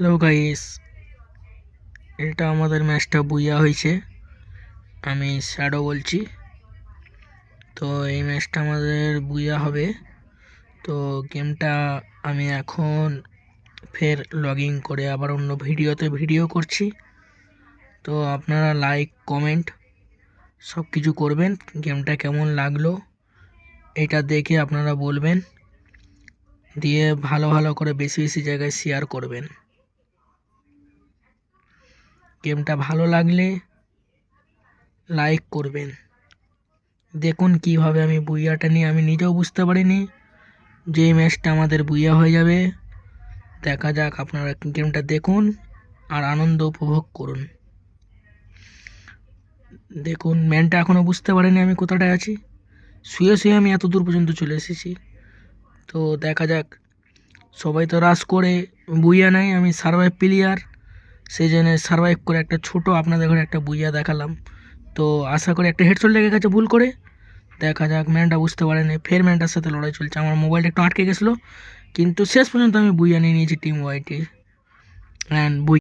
Hello guys, এটা আমাদের ম্যাচটা বুইয়া হয়েছে। আমি শ্যাডো বলছি। তো এই ম্যাচটা আমাদের বুইয়া হবে। তো গেমটা আমি এখন ফের লগইন করে আবার অন্য ভিডিও করছি। তো আপনারা লাইক কমেন্ট সব কিছু করবেন। গেমটা কেমন লাগলো এটা দেখে আপনারা বলবেন, দিয়ে ভালো ভালো করে বেশি বেশি জায়গায় শেয়ার করবেন। গেমটা ভালো লাগলে লাইক করবেন। দেখুন কিভাবে আমি বুইয়াটা নিয়ে আমি নিজেও বুঝতে পারিনি যে এই ম্যাচটা আমাদের বুইয়া হয়ে যাবে। দেখা যাক, আপনারা গেমটা দেখুন আর আনন্দ উপভোগ করুন। দেখুন ম্যানটা এখনও বুঝতে পারেনি আমি কোথাটায় আছি। শুয়ে শুয়ে আমি এত দূর পর্যন্ত চলে এসেছি। তো দেখা যাক, সবাই তো রাশ করে বুইয়া নেয়, আমি সার্ভাইভ প্লেয়ার, সেই জন্য সার্ভাইভ করে একটা ছোট আপনাদের ঘরে একটা বুইয়া দেখালাম। তো আশা করি একটা হেডশট লেগে গেছে ভুল করে। দেখা যাক, ম্যানটা বুঝতে পারেনি, ফের ম্যানটার সাথে লড়াই চলছে। আমার মোবাইলটা একটু আটকে গেছিলো, কিন্তু শেষ পর্যন্ত আমি বুইয়া নিয়ে নিয়েছি টিম ওয়াইটি অ্যান্ড বুই